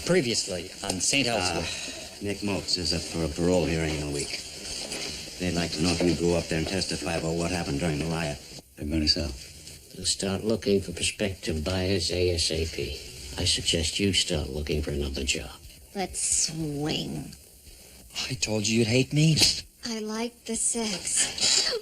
Previously on St. Elsewhere. Nick Moats is up for a parole hearing in a week. They'd like to know if you go up there and testify about what happened during the riot. They're going to sell. We'll start looking for prospective buyers ASAP. I suggest you start looking for another job. Let's swing. I told you you'd hate me. I like the sex.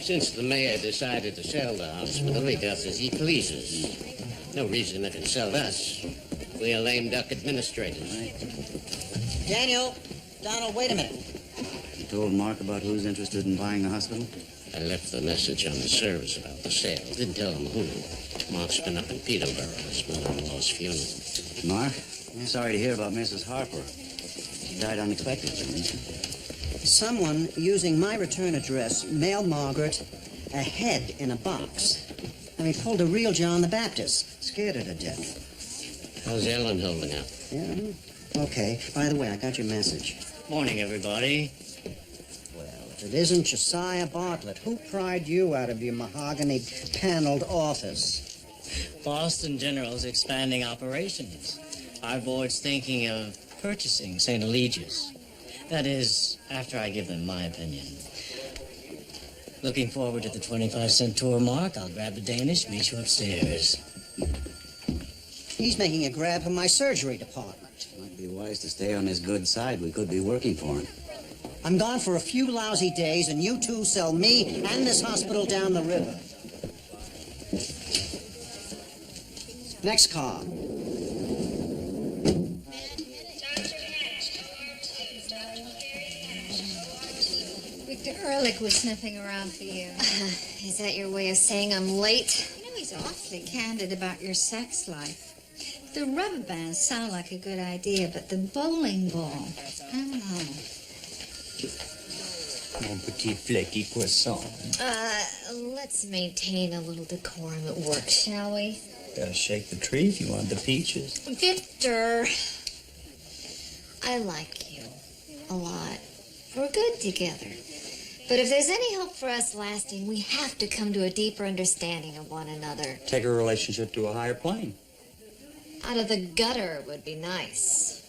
Since the mayor decided to sell the hospital, he does as he pleases. No reason they can sell us. We are lame duck administrators. Daniel, Donald, wait a minute. You told Mark about who's interested in buying the hospital? I left the message on the service about the sale. Didn't tell him who. Mark's been up in Peterborough at his mother-in-law's funeral. Mark, I'm sorry to hear about Mrs. Harper. She died unexpectedly. Someone using my return address mailed Margaret a head in a box. And he pulled a real John the Baptist. Scared her to death. How's Ellen holding up? Yeah? Okay. By the way, I got your message. Morning, everybody. Well, if it isn't Josiah Bartlett, who pried you out of your mahogany-paneled office? Boston General's expanding operations. Our board's thinking of purchasing St. Eligius. That is, after I give them my opinion. Looking forward to the 25-cent tour, Mark. I'll grab the Danish, meet you upstairs. He's making a grab for my surgery department. Might be wise to stay on his good side. We could be working for him. I'm gone for a few lousy days, and you two sell me and this hospital down the river. Next car. Ehrlich was sniffing around for you. Is that your way of saying I'm late? You know, he's awfully candid about your sex life. The rubber bands sound like a good idea, but the bowling ball, I don't know. Mon petit flecky poisson. Let's maintain a little decorum at work, shall we? Gotta shake the tree if you want the peaches. Victor, I like you a lot. We're good together. But if there's any hope for us lasting, we have to come to a deeper understanding of one another. Take a relationship to a higher plane. Out of the gutter would be nice.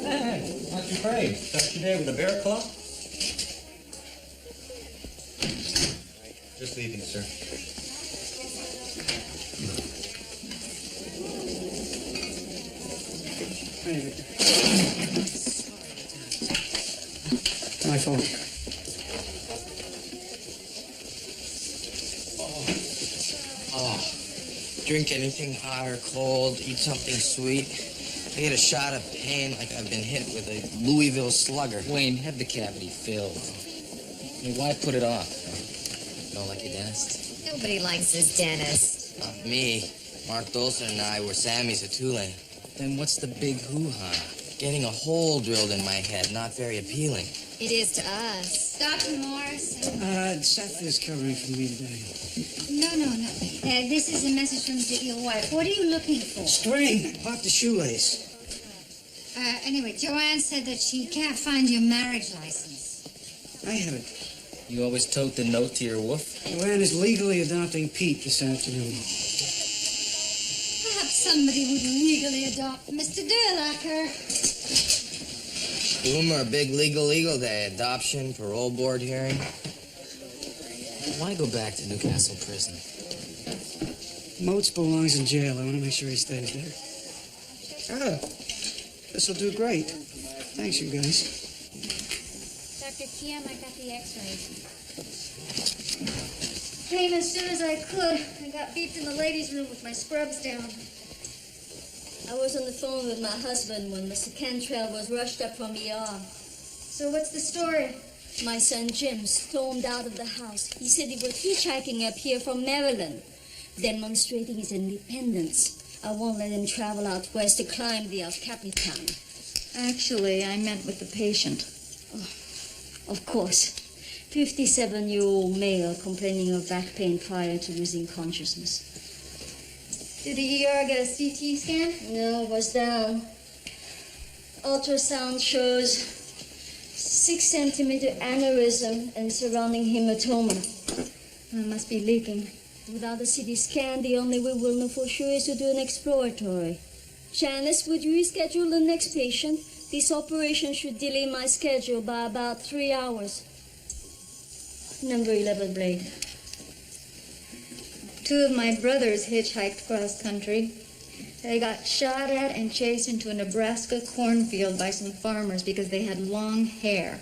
Hey, aren't you afraid? Start your day with a bear claw? Just leaving, sir. My phone. Drink anything hot or cold, eat something sweet. I get a shot of pain like I've been hit with a Louisville slugger. Wayne, have the cavity filled. I mean, why put it off? Don't like your dentist? Nobody likes his dentist. Not me. Mark Dolson and I were Sammy's at Tulane. Then what's the big hoo-ha? Getting a hole drilled in my head, not very appealing. It is to us. Dr. Morris? Seth is covering for me today. No. This is a message from your wife. What are you looking for? String! Off the shoelace. Anyway, Joanne said that she can't find your marriage license. I have it. You always tote the note to your wolf? Joanne is legally adopting Pete this afternoon. Perhaps somebody would legally adopt Mr. Durlacher. Boomer, big legal day. Adoption, parole board hearing. Why go back to Newcastle prison? Moats belongs in jail. I want to make sure he stays there. This'll do great. Thanks, you guys. Dr. Kim, I got the x-rays. Came as soon as I could. I got beeped in the ladies' room with my scrubs down. I was on the phone with my husband when Mr. Cantrell was rushed up from ER. So what's the story? My son Jim stormed out of the house. He said he was hitchhiking up here from Maryland, demonstrating his independence. I won't let him travel out west to climb the El Capitan. Actually, I meant with the patient. Of course. 57-year-old male complaining of back pain prior to losing consciousness. Did the ER get a CT scan? No, it was down. Ultrasound shows 6-centimeter aneurysm and surrounding hematoma. It must be leaking. Without a CT scan, the only way we'll know for sure is to do an exploratory. Janice, would you reschedule the next patient? This operation should delay my schedule by about 3 hours. Number 11, Blade. 2 of my brothers hitchhiked cross country. They got shot at and chased into a Nebraska cornfield by some farmers because they had long hair.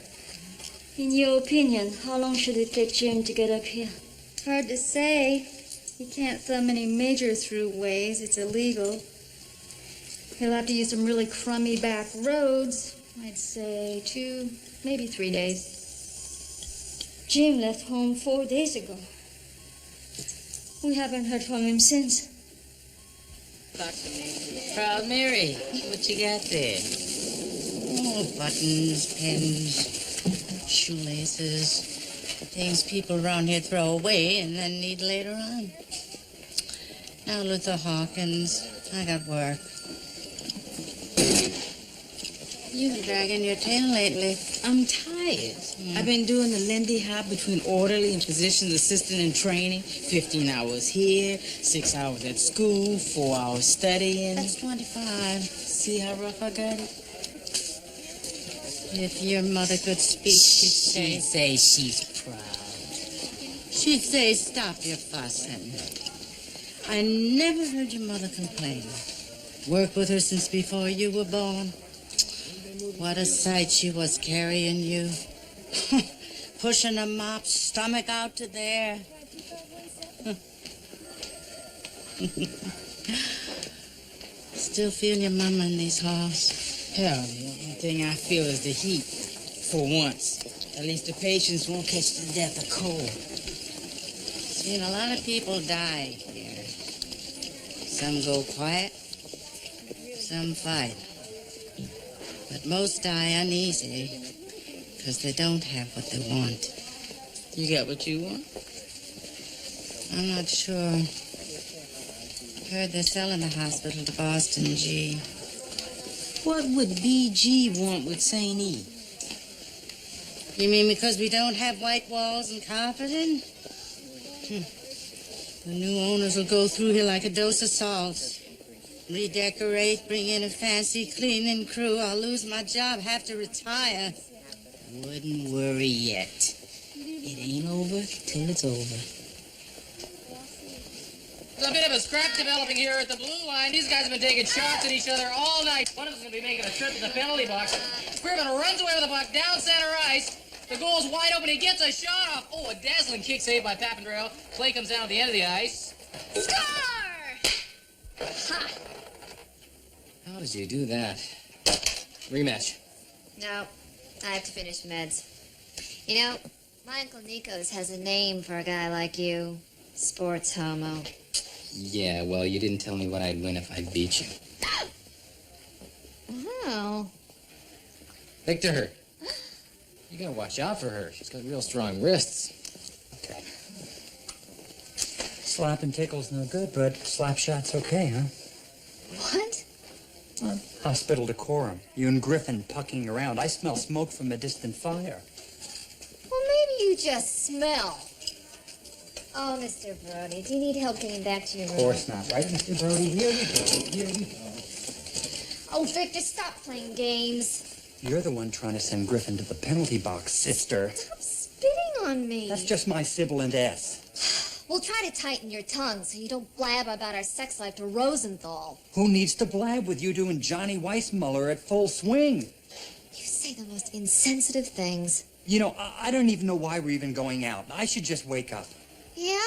In your opinion, how long should it take Jim to get up here? Hard to say. He can't thumb any major throughways. It's illegal. He'll have to use some really crummy back roads. I'd say 2, maybe 3 days. Jim left home 4 days ago. We haven't heard from him since. Proud Mary, what you got there? Oh, buttons, pins, shoelaces, things people around here throw away and then need later on. Now, Luther Hawkins, I got work. You've been dragging your tail lately. I'm tired. I've been doing the Lindy hop between orderly and physician's assistant in training. 15 hours here, 6 hours at school, 4 hours studying. That's 25. See how rough I got it? If your mother could speak, she'd She say she's proud. She'd say, stop your fussing. I never heard your mother complain. Worked with her since before you were born. What a sight she was carrying you. Pushing a mop, stomach out to there. Still feel your mama in these halls? Hell, the only thing I feel is the heat. For once. At least the patients won't catch the death of cold. Seen a lot of people die here. Some go quiet, some fight. But most die uneasy because they don't have what they want. You got what you want? I'm not sure. Heard they're selling the hospital to Boston G. What would BG want with St. E? You mean because we don't have white walls and carpeting? The new owners will go through here like a dose of salt. Redecorate, bring in a fancy cleaning crew. I'll lose my job, have to retire. Wouldn't worry yet. It ain't over till it's over. There's a bit of a scrap developing here at the blue line. These guys have been taking shots at each other all night. One of them's going to be making a trip to the penalty box. Squirman runs away with the puck down center ice. The goal's wide open. He gets a shot off. Oh, a dazzling kick saved by Papandreou. Play comes down at the end of the ice. Score! Ha! How did you do that? Rematch. No, I have to finish meds. You know, My Uncle Nico's has a name for a guy like you. Sports homo. Yeah, well, you didn't tell me what I'd win if I beat you. Oh. Victor, you gotta watch out for her. She's got real strong wrists. Okay. Slap and tickle's no good, but slap shot's okay, huh? What? Hospital decorum. You and Griffin pucking around. I smell smoke from a distant fire. Well, maybe you just smell. Oh, Mr. Brody, do you need help getting back to your room? Of course not, right, Mr. Brody? Here we go. Here we go. Oh, Victor, stop playing games. You're the one trying to send Griffin to the penalty box, sister. Stop spitting on me. That's just my sibilant S. Well, try to tighten your tongue so you don't blab about our sex life to Rosenthal. Who needs to blab with you doing Johnny Weissmuller at full swing? You say the most insensitive things. You know, I don't even know why we're even going out. I should just wake up. Yeah?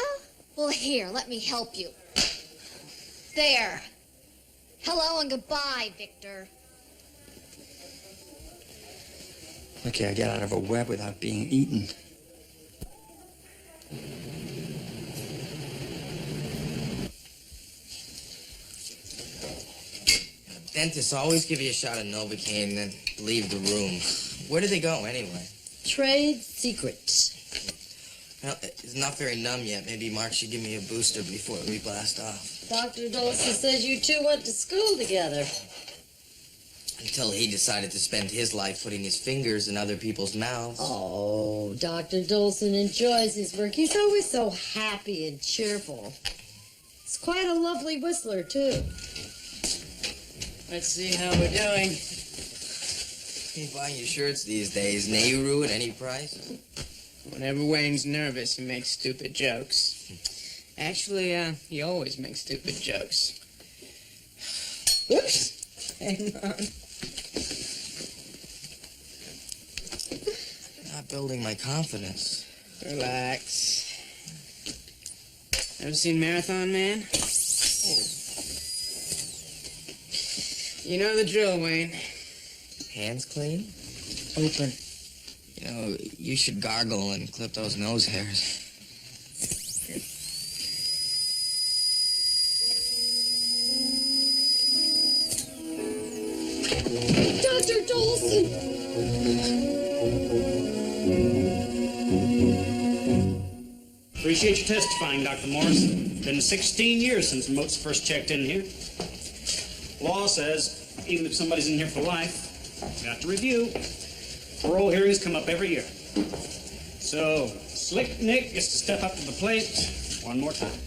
Well, here, let me help you. There. Hello and goodbye, Victor. Okay, I get out of a web without being eaten. Dentists always give you a shot of Novocaine and then leave the room. Where do they go, anyway? Trade secrets. Well, it's not very numb yet. Maybe Mark should give me a booster before we blast off. Dr. Dawson says you two went to school together. Until he decided to spend his life putting his fingers in other people's mouths. Oh, Dr. Dawson enjoys his work. He's always so happy and cheerful. He's quite a lovely whistler, too. Let's see how we're doing. He's buying your shirts these days. Nehru at any price? Whenever Wayne's nervous, he makes stupid jokes. Actually, he always makes stupid jokes. Oops. Hang on. Not building my confidence. Relax. Ever seen Marathon Man? You know the drill, Wayne. Hands clean? Open. You know, you should gargle and clip those nose hairs. Dr. Dawson! Appreciate you testifying, Dr. Morris. Been 16 years since Moats first checked in here. Law says even if somebody's in here for life, you got to review. Parole hearings come up every year. So, Slick Nick gets to step up to the plate one more time.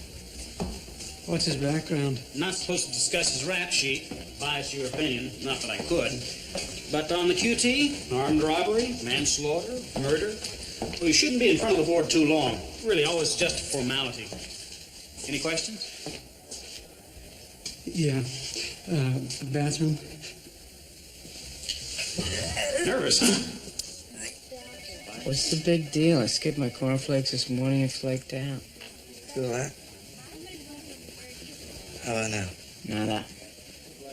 What's his background? Not supposed to discuss his rap sheet, bias your opinion, not that I could. But on the QT, armed robbery, manslaughter, murder, well, you shouldn't be in front of the board too long. Really, always just a formality. Any questions? Yeah. Bathroom? Nervous, huh? What's the big deal? I skipped my cornflakes this morning and flaked out. Feel that? How about now? Nada.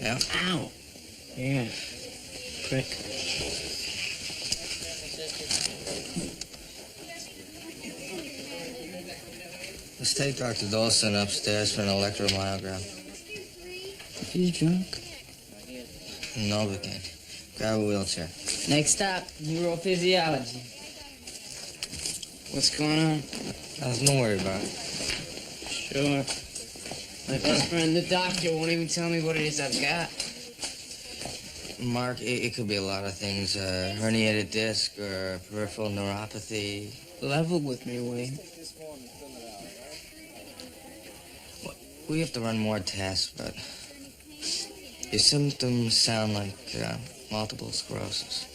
Yeah? Ow. Yeah. Prick. Let's take Dr. Dawson upstairs for an electromyogram. He's drunk. Novocaine. Grab a wheelchair. Next stop, neurophysiology. What's going on? Nothing to worry about. Sure. My best friend, the doctor, won't even tell me what it is I've got. Mark, it could be a lot of things. Herniated disc or peripheral neuropathy. Level with me, Wayne. We have to run more tests, but your symptoms sound like multiple sclerosis.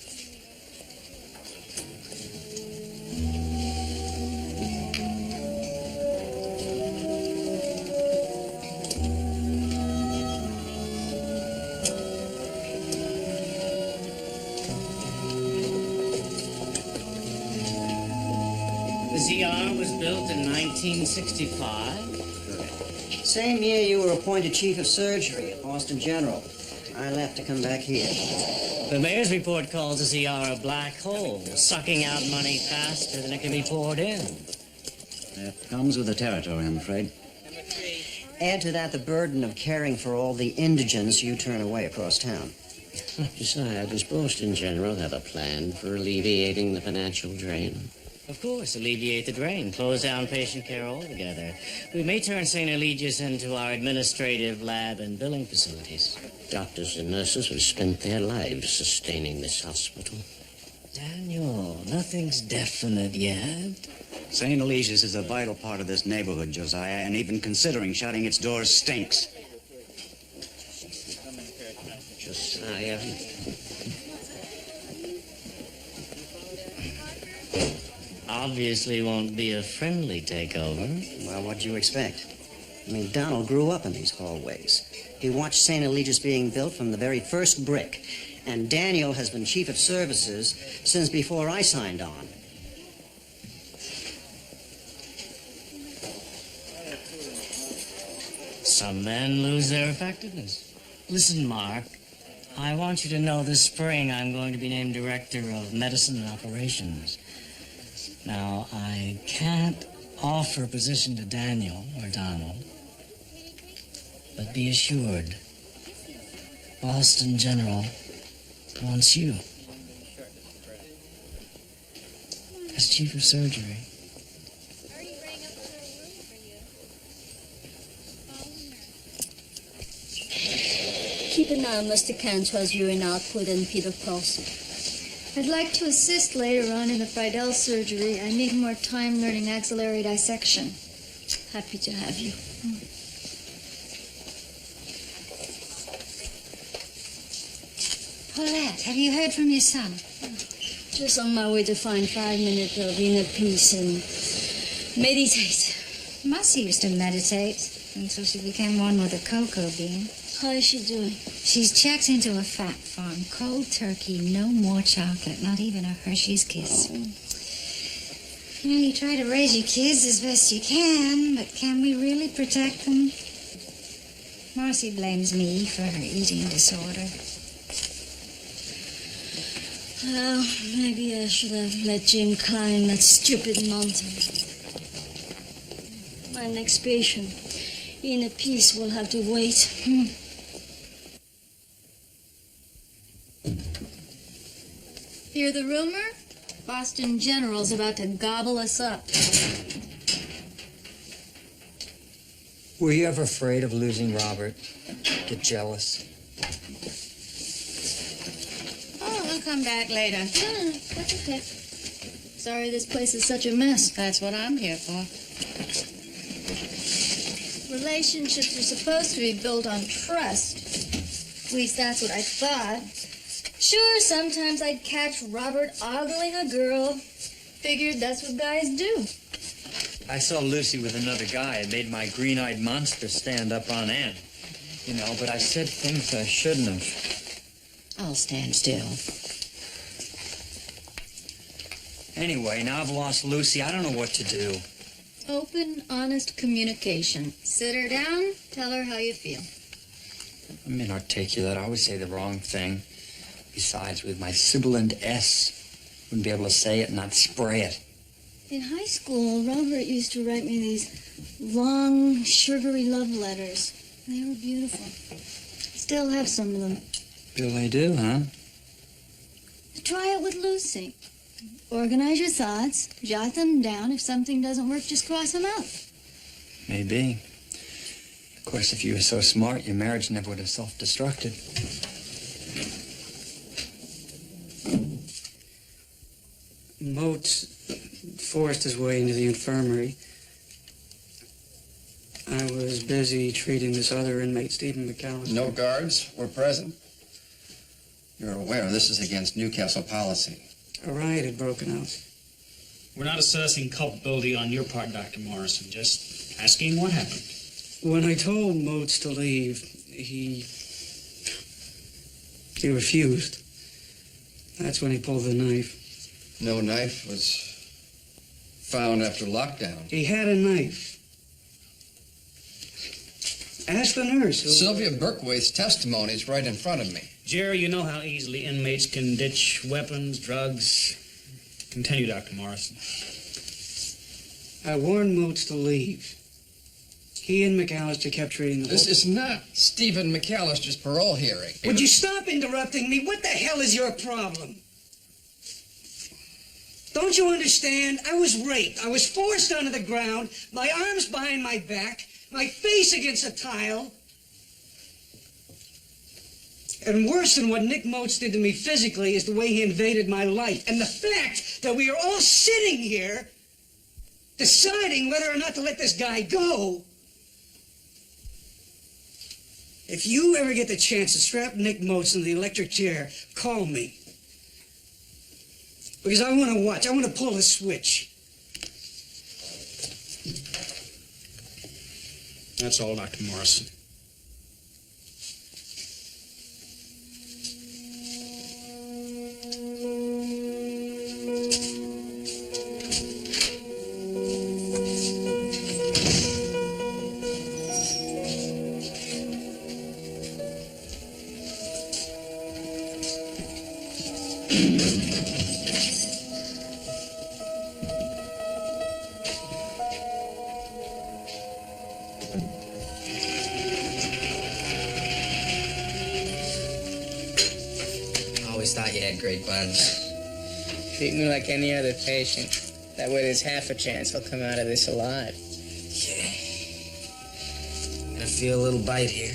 The ZR was built in 1965. Same year you were appointed chief of surgery at Boston General. I left to come back here. The mayor's report calls the CR a black hole, sucking out money faster than it can be poured in. That comes with the territory, I'm afraid. Add to that the burden of caring for all the indigents you turn away across town. Besides, does Boston General have a plan for alleviating the financial drain? Of course, alleviate the drain, close down patient care altogether. We may turn St. Eligius into our administrative lab and billing facilities. Doctors and nurses have spent their lives sustaining this hospital. Daniel, nothing's definite yet. St. Eligius is a vital part of this neighborhood, Josiah, and even considering shutting its doors stinks. Josiah. Obviously won't be a friendly takeover. Well, what'd you expect? I mean, Donald grew up in these hallways. He watched St. Eligius being built from the very first brick. And Daniel has been chief of services since before I signed on. Some men lose their effectiveness. Listen, Mark, I want you to know this spring I'm going to be named Director of Medicine and Operations. Now, I can't offer a position to Daniel or Donald, but be assured, Boston General wants you as Chief of Surgery. Keep an eye on Mr. Cantwell's urine output and Peter pulse. I'd like to assist later on in the Friedel surgery. I need more time learning axillary dissection. Happy to have you. Paulette, have you heard from your son? Just on my way to find 5 minutes of inner peace and meditate. Marcy used to meditate until she became one with a cocoa bean. How is she doing? She's checked into a fat farm. Cold turkey, no more chocolate, not even a Hershey's Kiss. You know, you try to raise your kids as best you can, but can we really protect them? Marcy blames me for her eating disorder. Well, maybe I should have let Jim climb that stupid mountain. My next patient, inner peace, will have to wait. Hear the rumor? Boston General's about to gobble us up. Were you ever afraid of losing Robert? Get jealous? Oh, we'll come back later. No, that's okay. Sorry this place is such a mess. That's what I'm here for. Relationships are supposed to be built on trust. At least that's what I thought. Sure, sometimes I'd catch Robert ogling a girl. Figured that's what guys do. I saw Lucy with another guy. It made my green-eyed monster stand up on end. You know, but I said things I shouldn't have. I'll stand still. Anyway, now I've lost Lucy. I don't know what to do. Open, honest communication. Sit her down, tell her how you feel. I'm inarticulate. I always say the wrong thing. Besides, with my sibilant S, wouldn't be able to say it and not spray it. In high school, Robert used to write me these long, sugary love letters. They were beautiful. Still have some of them. Really do, huh? Try it with Lucy. Organize your thoughts, jot them down. If something doesn't work, just cross them out. Maybe. Of course, if you were so smart, your marriage never would have self-destructed. Moat forced his way into the infirmary. I was busy treating this other inmate, Stephen McAllister. No guards were present. You're aware this is against Newcastle policy. A riot had broken out. We're not assessing culpability on your part, Dr. Morrison, just asking what happened. When I told Moats to leave, he refused. That's when he pulled the knife. No knife was found after lockdown. He had a knife. Ask the nurse. Sylvia Berkwaith's testimony is right in front of me. Jerry, you know how easily inmates can ditch weapons, drugs. Continue, Dr. Morrison. I warned Moats to leave. He and McAllister kept treating the This whole... is not Stephen McAllister's parole hearing. Would you stop interrupting me? What the hell is your problem? Don't you understand? I was raped. I was forced onto the ground, my arms behind my back, my face against a tile. And worse than what Nick Moats did to me physically is the way he invaded my life. And the fact that we are all sitting here deciding whether or not to let this guy go. If you ever get the chance to strap Nick Moats in the electric chair, call me. Because I want to watch. I want to pull a switch. That's all, Dr. Morrison. Always thought you had great buns. Treat me like any other patient. That way there's half a chance I'll come out of this alive. Okay. Gonna feel a little bite here.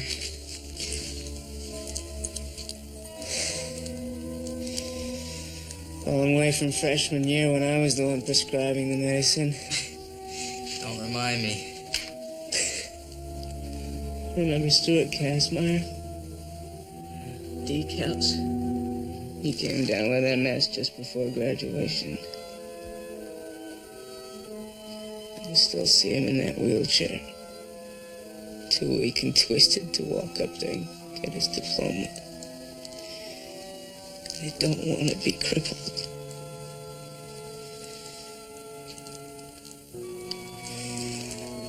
Long way from freshman year when I was the one prescribing the medicine. Don't remind me. Remember Stuart Kazmaier? Decals. He came down with MS just before graduation. I can still see him in that wheelchair. Too weak and twisted to walk up there and get his diploma. I don't want to be crippled.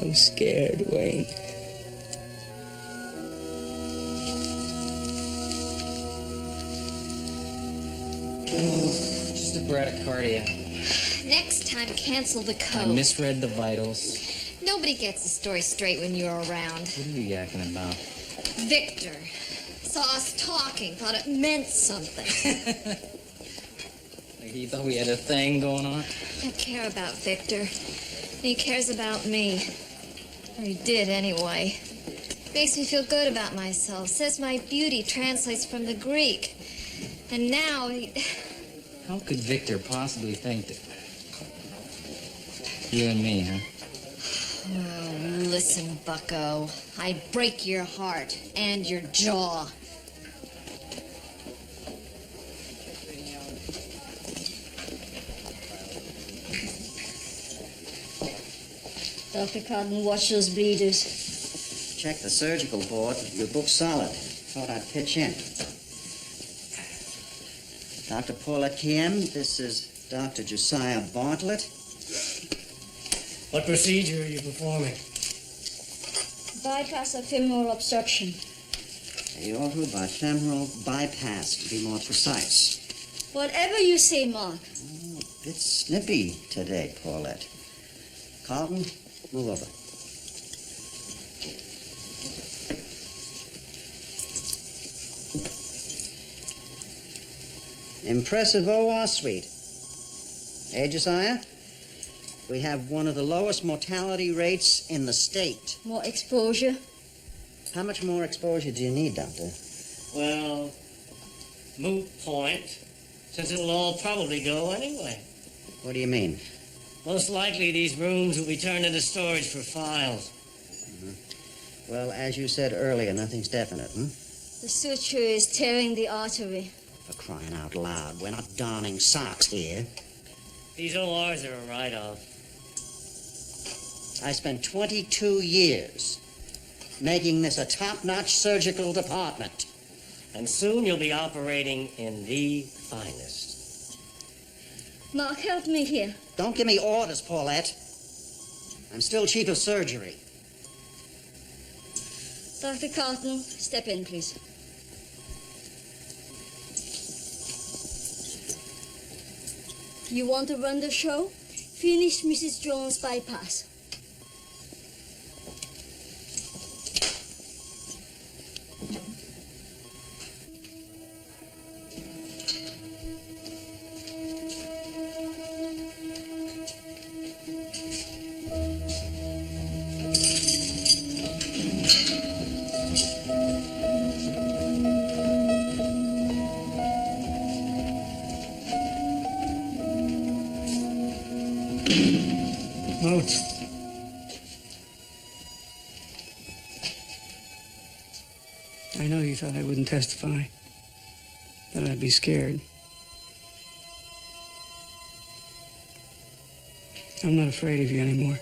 I'm scared, Wayne. Just a bradycardia. Next time, cancel the I code. misread the vitals. Nobody gets the story straight when you're around. What are you yakking about? Victor saw us talking, thought it meant something. He thought we had a thing going on? I care about Victor. He cares about me. Or he did, anyway. Makes me feel good about myself. Says my beauty translates from the Greek. And now he... How could Victor possibly think that... You and me, huh? Oh, listen, bucko. I'd break your heart and your jaw. Dr. Cotton, watch those bleeders. Check the surgical board. Your book's solid. Thought I'd pitch in. Dr. Paulette Kiem, this is Dr. Josiah Bartlett. What procedure are you performing? Bypass of femoral obstruction. Aorta bifemoral bypass, to be more precise. Whatever you say, Mark. Oh, a bit snippy today, Paulette. Carlton, move over. Impressive OR suite. Eh, Josiah? We have one of the lowest mortality rates in the state. More exposure? How much more exposure do you need, Doctor? Well, moot point, since it'll all probably go anyway. What do you mean? Most likely these rooms will be turned into storage for files. Well, as you said earlier, nothing's definite, hmm? The suture is tearing the artery. For crying out loud, we're not darning socks here. These ORs are a write-off. I spent 22 years making this a top-notch surgical department. And soon you'll be operating in the finest. Mark, help me here. Don't give me orders, Paulette. I'm still chief of surgery. Dr. Carlton, step in, please. You want to run the show? Finish Mrs. Jones' bypass. Moats. I know you thought I wouldn't testify, that I'd be scared. I'm not afraid of you anymore.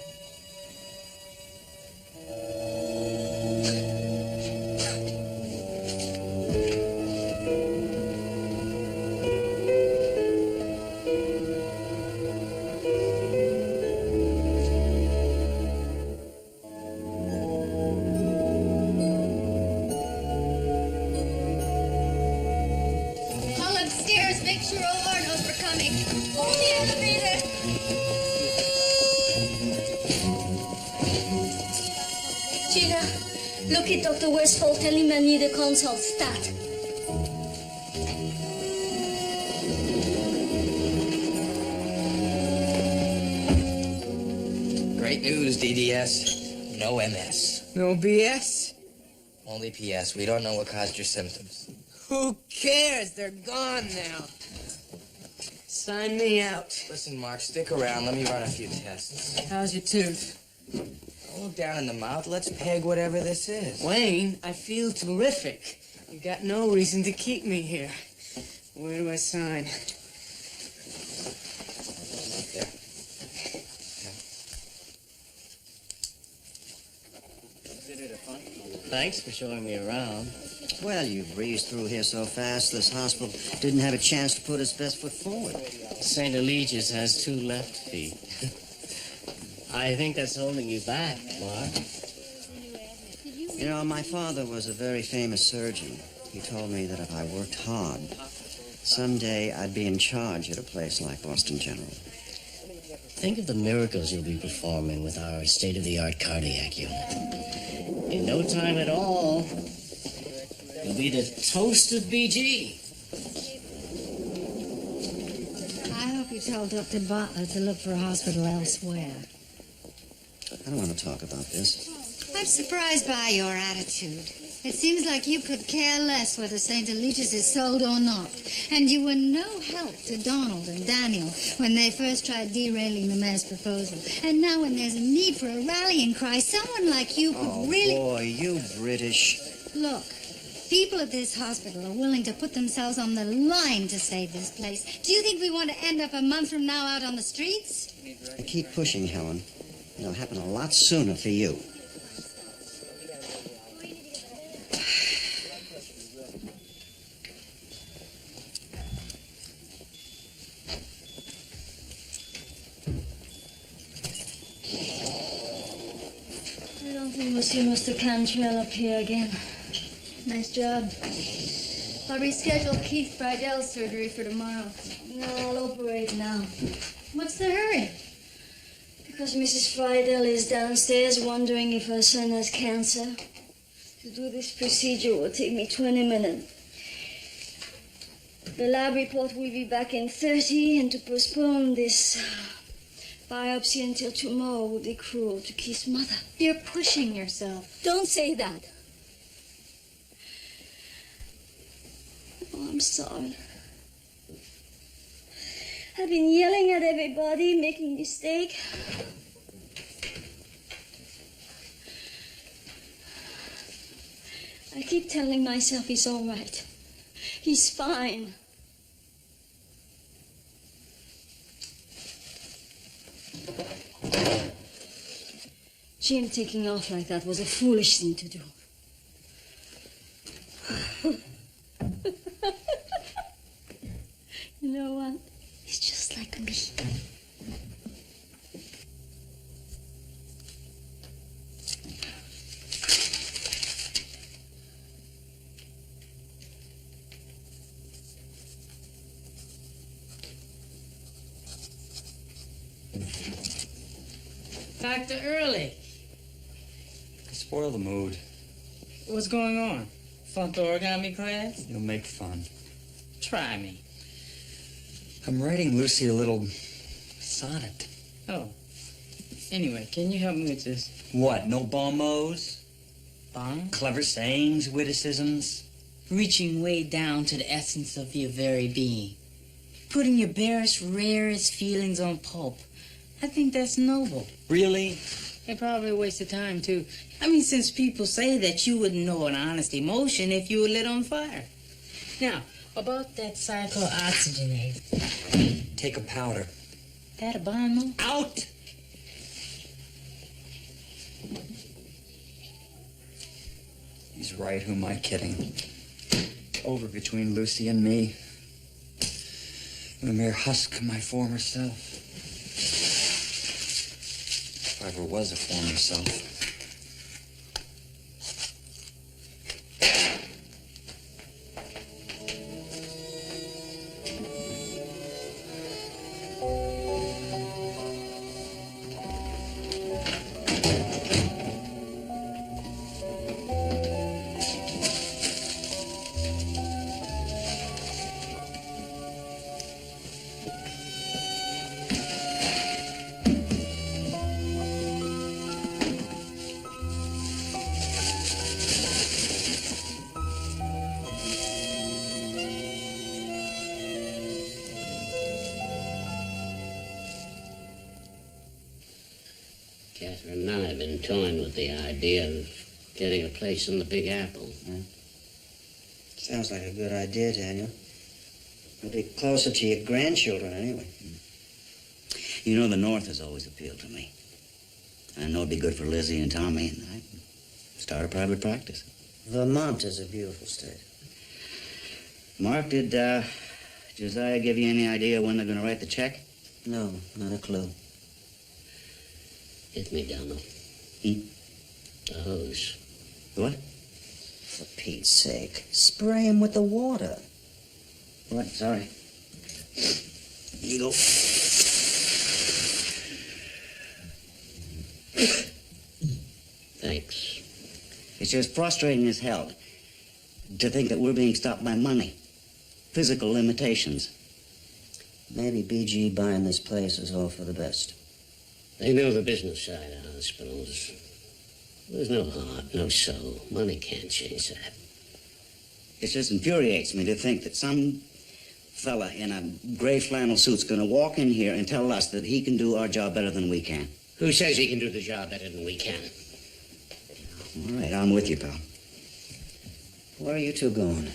All upstairs, make sure Omar knows we're coming. Hold the elevator. Gina, look at Dr. Westfall. Tell him I need a consult. Stat. Great news, DDS. No MS. No BS? Only PS. We don't know what caused your symptoms. Who cares? They're gone now. Sign me out. Listen, Mark, stick around. Let me run a few tests. How's your tooth? Don't look down in the mouth. Let's peg whatever this is. Wayne, I feel terrific. You got no reason to keep me here. Where do I sign? There. Thanks for showing me around. Well, you breezed through here so fast, this hospital didn't have a chance to put its best foot forward. St. Eligius has 2 left feet. I think that's holding you back, Mark. You know, my father was a very famous surgeon. He told me that if I worked hard, someday I'd be in charge at a place like Boston General. Think of the miracles you'll be performing with our state-of-the-art cardiac unit. In no time at all, you'll be the toast of BG. I hope you tell Dr. Butler to look for a hospital elsewhere. I don't want to talk about this. I'm surprised by your attitude. It seems like you could care less whether St. Eligius is sold or not. And you were no help to Donald and Daniel when they first tried derailing the mayor's proposal. And now when there's a need for a rallying cry, someone like you could really... Oh, boy, you British. Look, people at this hospital are willing to put themselves on the line to save this place. Do you think we want to end up a month from now out on the streets? Keep pushing, Helen. It'll happen a lot sooner for you. I don't think we'll see Mr. Cantrell up here again. Nice job. I'll reschedule Keith Friedell's surgery for tomorrow. No, I'll operate now. What's the hurry? Because Mrs. Friedell is downstairs wondering if her son has cancer. To do this procedure will take me 20 minutes. The lab report will be back in 30, and to postpone this biopsy until tomorrow would be cruel to Keith's mother. You're pushing yourself. Don't say that. Oh, I'm sorry. I've been yelling at everybody, making mistakes. I keep telling myself he's all right. He's fine. Jim taking off like that was a foolish thing to do. You know what? He's just like me. Dr. Early. Spoil the mood. What's going on? Funk the origami class? You'll make fun. Try me. I'm writing Lucy a little sonnet. Oh. Anyway, can you help me with this? What, no bon mots? Bon? Clever sayings, witticisms? Reaching way down to the essence of your very being. Putting your barest, rarest feelings on pulp. I think that's noble. Really? And probably a waste of time, too. I mean, since people say that you wouldn't know an honest emotion if you were lit on fire. Now, about that cyclooxygenate. Take a powder. That a bon mot? Out! He's right, who am I kidding? Over between Lucy and me. I'm a mere husk of my former self. If I ever was a former self. Catherine and I have been toying with the idea of getting a place in the Big Apple. Sounds like a good idea, Daniel. You'll be closer to your grandchildren anyway. You know, the North has always appealed to me. I know it'd be good for Lizzie and Tommy, and I'd start a private practice. Vermont is a beautiful state. Mark, did Josiah give you any idea when they're going to write the check? No, not a clue. Hit me, Donald. The hose. What? For Pete's sake, spray him with the water. What? Sorry. Here you go. Thanks. It's just frustrating as hell to think that we're being stopped by money. Physical limitations. Maybe BG buying this place is all for the best. They know the business side of hospitals. There's no heart, no soul. Money can't change that. It just infuriates me to think that some fella in a gray flannel suit's going to walk in here and tell us that he can do our job better than we can. Who says he can do the job better than we can? All right, I'm with you, pal. Where are you two going?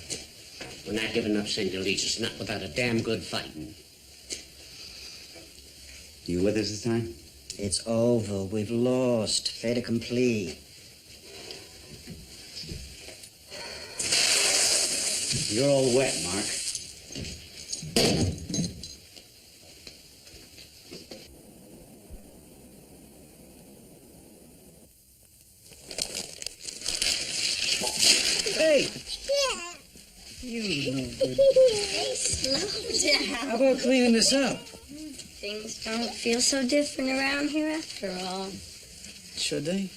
We're not giving up St. Eligius, not without a damn good fight. You with us this time? It's over. We've lost. Fait accompli. You're all wet, Mark. Hey! You no good. Hey, slow down. How about cleaning this up? Things don't feel so different around here after all. Should they?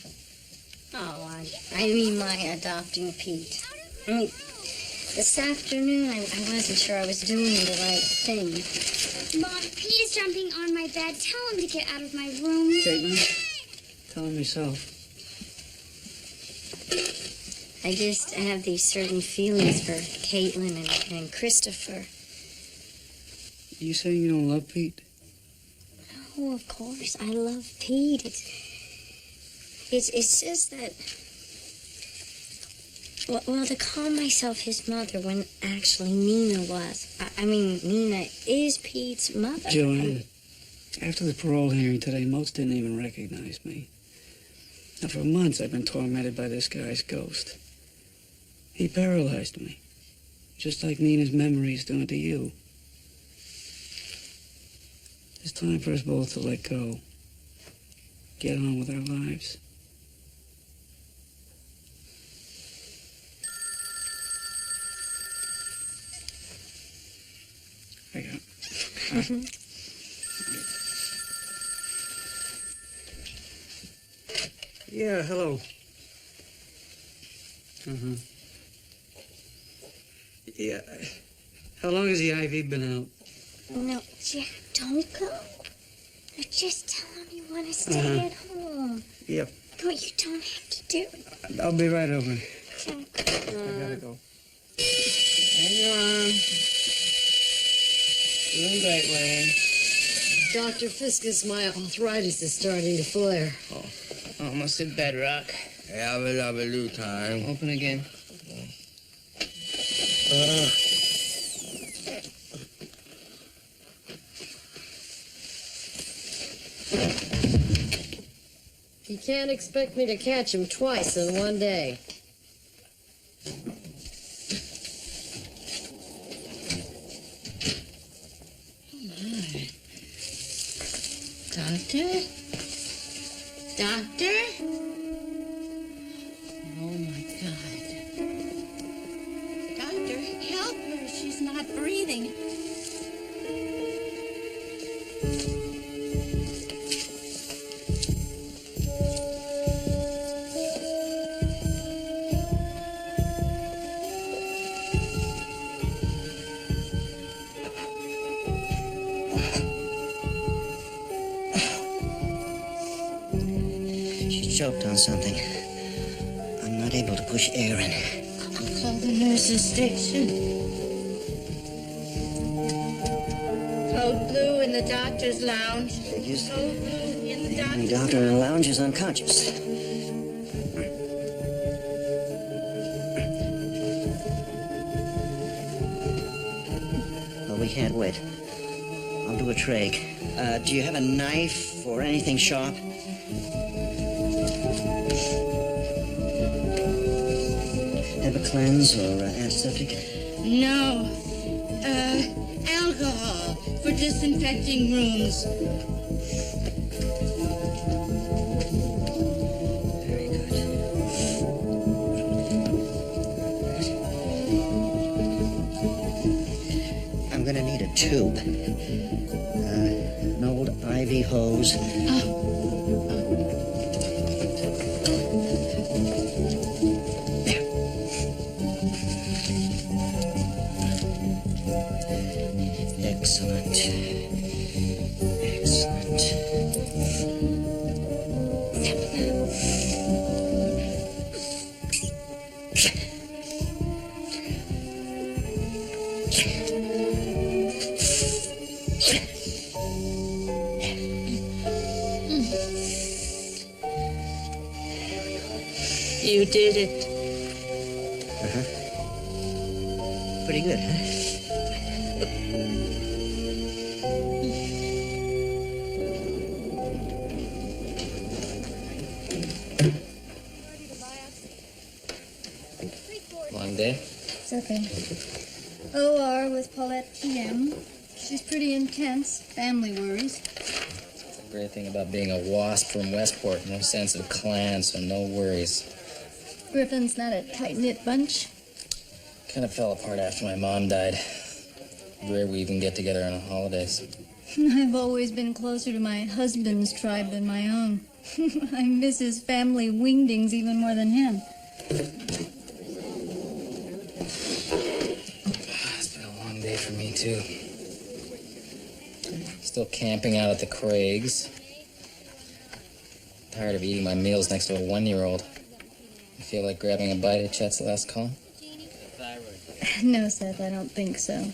Oh, I mean my adopting Pete. I mean, this afternoon I wasn't sure I was doing the right thing. Mom, Pete is jumping on my bed. Tell him to get out of my room. Caitlin, tell him yourself. I just have these certain feelings for Caitlin and Christopher. You saying you don't love Pete? Oh, of course, I love Pete. It's just that. Well, to call myself his mother when actually Nina was. I mean, Nina is Pete's mother. Joanne, after the parole hearing today, most didn't even recognize me. Now, for months, I've been tormented by this guy's ghost. He paralyzed me, just like Nina's memories doing to you. It's time for us both to let go. Get on with our lives. I got Yeah, hello. Uh-huh. Yeah. How long has the IV been out? No, Jack, don't go. No, just tell him you want to stay at home. Yep. No, you don't have to do it. I'll be right over. Jack. I gotta go. Hang on. Doing great, Wayne. Dr. Fiskus, my arthritis is starting to flare. Almost at bedrock. Yabba-dabba-doo time. Open again. You can't expect me to catch him twice in one day. Doctor? Doctor? Oh, my God. Doctor, help her. She's not breathing. She's choked on something. I'm not able to push air in. I'll call the nurse's station. Code blue in the doctor's lounge. Figures. Code blue in the The doctor's doctor in the lounge is unconscious. Well, we can't wait. I'll do a trach. Do you have a knife or anything sharp? Have a cleanse or antiseptic? No. Alcohol for disinfecting rooms. Very good. I'm gonna need a tube. An old IV hose. Excellent. Excellent. You did it. Uh-huh. Pretty good, huh? Long day? It's okay. OR with Paulette PM. She's pretty intense. Family worries. The great thing about being a wasp from Westport, no sense of clan, so no worries. Griffin's not a tight-knit bunch. Kind of fell apart after my mom died. Rare we even get together on the holidays. I've always been closer to my husband's tribe than my own. I miss his family wingdings even more than him. It's been a long day for me, too. Still camping out at the Craigs. Tired of eating my meals next to a 1-year-old. I feel like grabbing a bite at Chet's last call. No, Seth, I don't think so.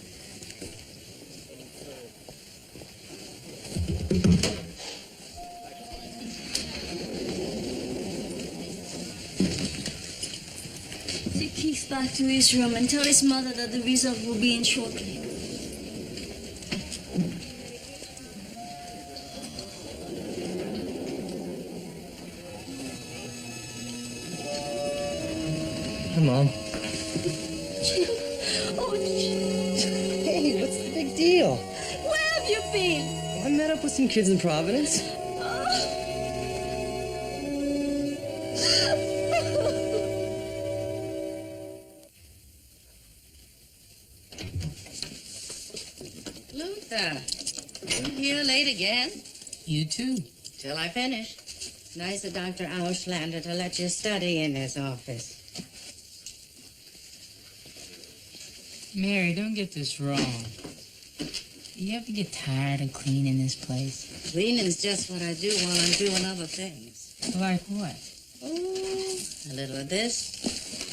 Take Keith back to his room and tell his mother that the result will be in shortly. Hi, Mom. Oh, Jim. Hey, what's the big deal? Where have you been? I met up with some kids in Providence. Luther, you here late again? You too, till I finish. Nice of Dr. Auslander to let you study in his office. Mary, don't get this wrong. You ever get tired of cleaning this place? Cleaning's just what I do while I'm doing other things. Like what? Oh, a little of this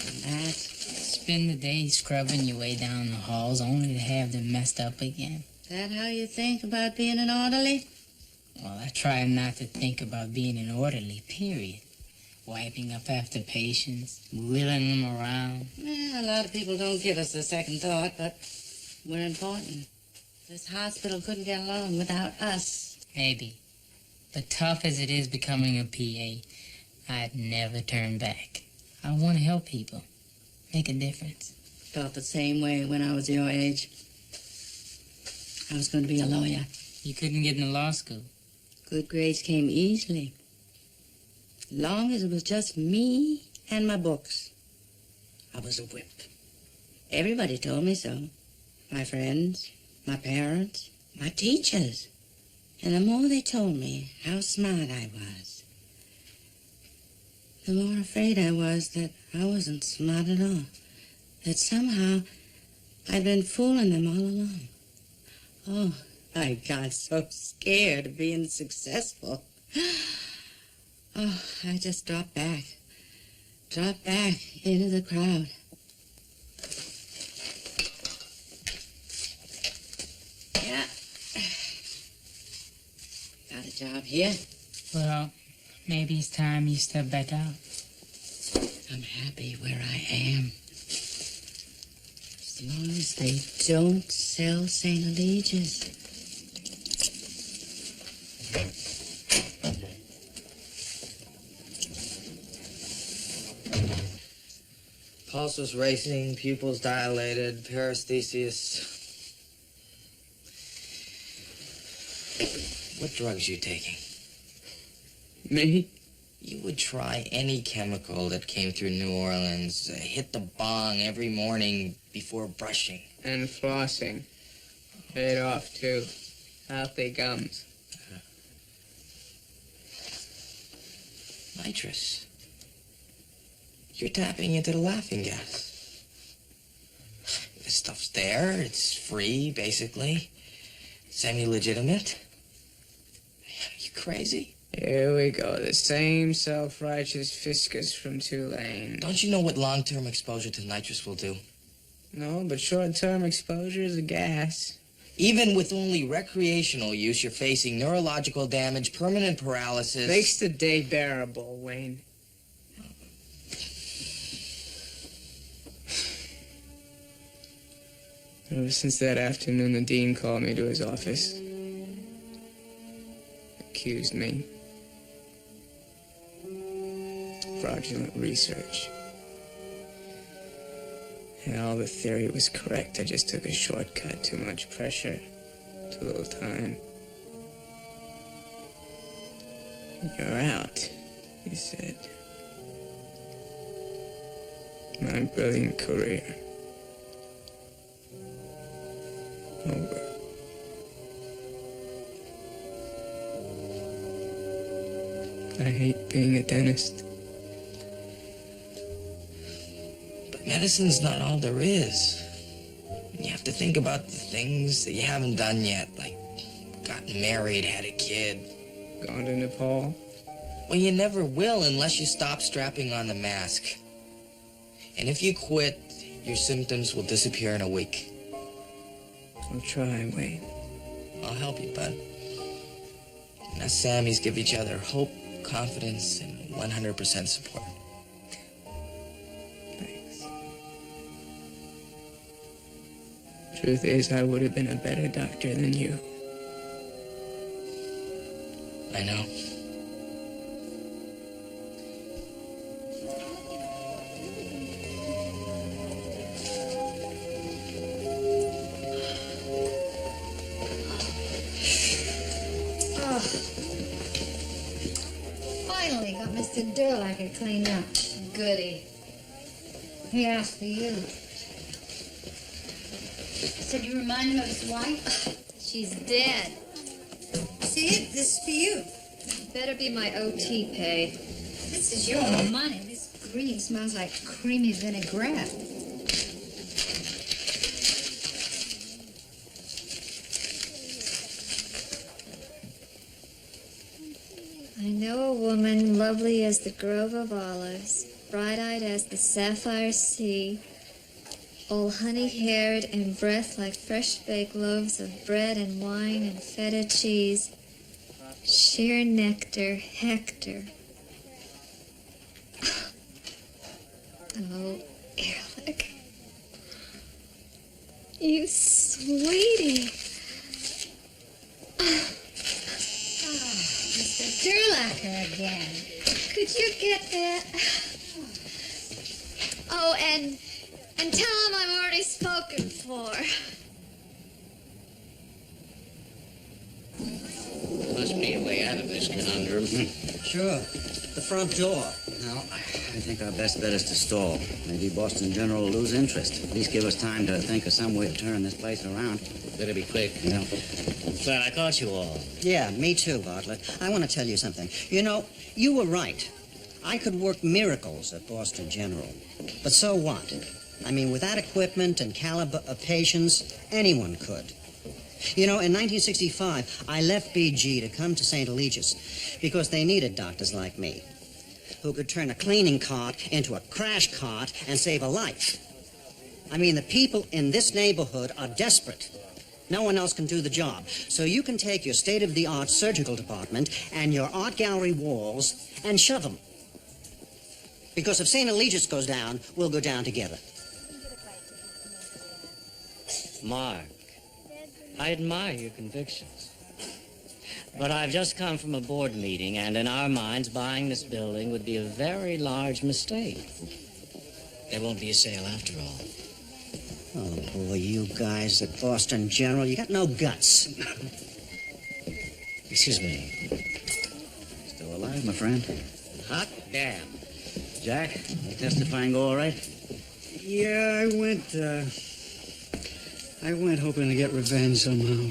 and that. Spend the day scrubbing your way down the halls only to have them messed up again. That how you think about being an orderly? Well, I try not to think about being an orderly, period. Wiping up after patients, wheeling them around. A lot of people don't give us a second thought, but we're important. This hospital couldn't get along without us. Maybe. But tough as it is becoming a PA, I'd never turn back. I want to help people. Make a difference. Felt the same way when I was your age. I was going to be a lawyer. You couldn't get into law school. Good grades came easily. Long as it was just me and my books. I was a whip. Everybody told me so. My friends, my parents, my teachers. And the more they told me how smart I was, the more afraid I was that I wasn't smart at all. That somehow I'd been fooling them all along. Oh, I got so scared of being successful. Oh, I just dropped back into the crowd. Yeah. Got a job here. Well, maybe it's time you step back out. I'm happy where I am. As long as they don't sell St. Eligius. Pulse was racing, pupils dilated, paresthesias. What drugs you taking? Me? You would try any chemical that came through New Orleans, hit the bong every morning before brushing. And flossing. Paid off, too. Healthy gums. Nitrous. You're tapping into the laughing gas. This stuff's there. It's free, basically. Semi-legitimate. You crazy? Here we go. The same self-righteous fiscus from Tulane. Don't you know what long-term exposure to nitrous will do? No, but short-term exposure is a gas. Even with only recreational use, you're facing neurological damage, permanent paralysis. Makes the day bearable, Wayne. Ever since that afternoon, the dean called me to his office. Accused me. Fraudulent research. And all the theory was correct. I just took a shortcut. Too much pressure. Too little time. You're out, he said. My brilliant career. Over. I hate being a dentist. But medicine's not all there is. You have to think about the things that you haven't done yet, like gotten married, had a kid. Gone to Nepal? Well, you never will unless you stop strapping on the mask. And if you quit, your symptoms will disappear in a week. I'll try, Wayne. I'll help you, bud. And us Sammys give each other hope, confidence, and 100% support. Thanks. Truth is, I would have been a better doctor than you. I know. Finally got Mr. Durlacher cleaned up. Goody. He asked for you. Said you remind him of his wife? She's dead. See, this is for you. Better be my OT pay. This is your money. This green smells like creamy vinaigrette. I know a woman lovely as the grove of olives, bright-eyed as the sapphire sea, all honey-haired and breath like fresh-baked loaves of bread and wine and feta cheese. Sheer nectar, Hector. Oh, Ehrlich. You sweetie. Mr. Durlacher again. Could you get that? Oh, and tell him I'm already spoken for. Must be a way out of this conundrum. Sure. The front door. Now, I think our best bet is to stall. Maybe Boston General will lose interest. At least give us time to think of some way to turn this place around. Better be quick. Yeah. I'm glad I caught you all. Yeah, me too, Bartlett. I want to tell you something. You know, you were right. I could work miracles at Boston General. But so what? I mean, with that equipment and caliber of patients, anyone could. You know, in 1965, I left BG to come to St. Eligius because they needed doctors like me who could turn a cleaning cart into a crash cart and save a life. I mean, the people in this neighborhood are desperate. No one else can do the job. So you can take your state-of-the-art surgical department and your art gallery walls and shove them. Because if St. Eligius goes down, we'll go down together. Mark, I admire your convictions. But I've just come from a board meeting, and in our minds, buying this building would be a very large mistake. There won't be a sale after all. Oh, boy, you guys at Boston General, you got no guts. Excuse me. Still alive, my friend? Hot damn. Jack, the testifying go all right? Yeah, I went hoping to get revenge somehow.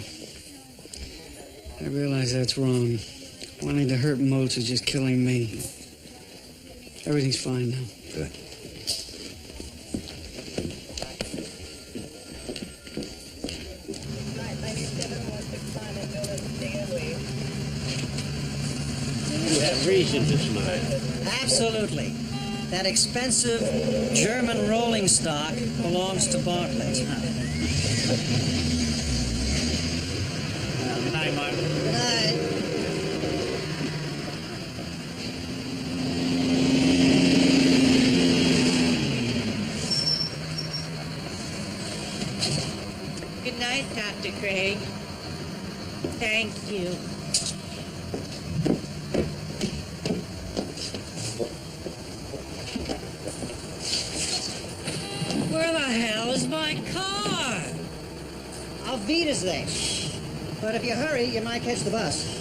I realize that's wrong. Wanting to hurt Moats is just killing me. Everything's fine now. Good. You have reason to smile. Absolutely. That expensive German rolling stock belongs to Bartlett. Good night, Mark. Good night. Good night, Dr. Craig. Thank you. Where the hell is my car? Auf Wiedersehen. But if you hurry, you might catch the bus.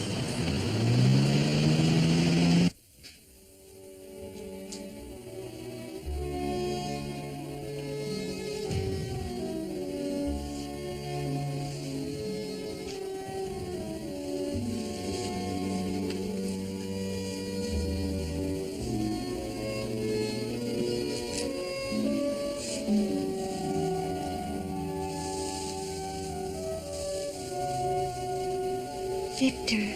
Victor,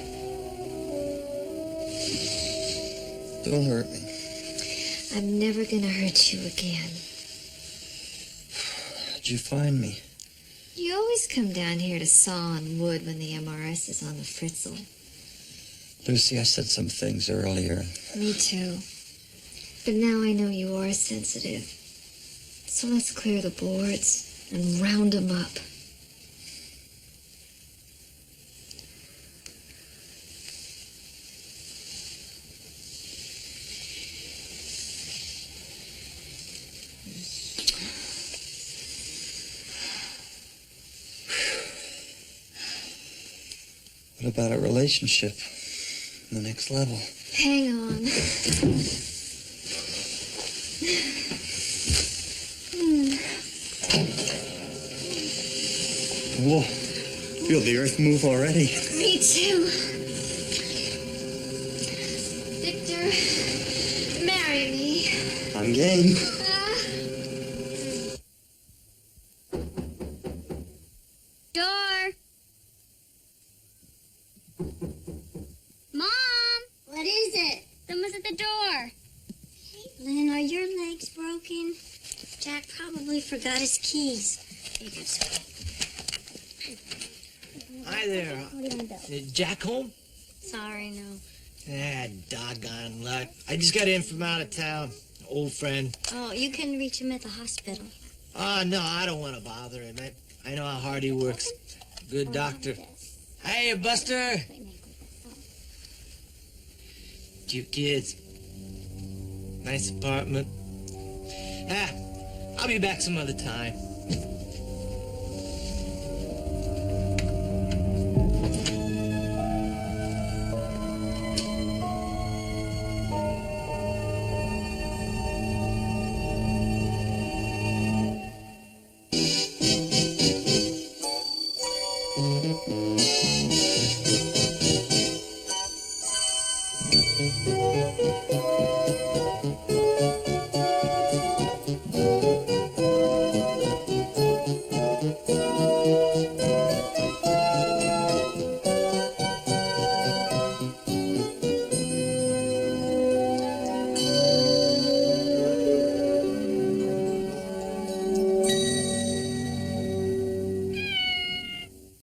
Don't hurt me. I'm never gonna hurt you again. How'd you find me? You always come down here to saw on wood when the MRS is on the Fritzl. Lucy, I said some things earlier. Me too. But now I know you are sensitive. So let's clear the boards and round them up. What about a relationship? The next level. Hang on. Whoa. Feel the earth move already. Me too. Marry me. I'm game. Door. Mom! What is it? Someone's at the door. Hey, Lynn, are your legs broken? Jack probably forgot his keys. Here you go, sweetie. Hi there. Is Jack home? Sorry, no. Ah, doggone luck. I just got in from out of town. Old friend. Oh, you can reach him at the hospital. No, I don't want to bother him. I know how hard he works. Good doctor. Hey, Buster. Cute kids. Nice apartment. I'll be back some other time.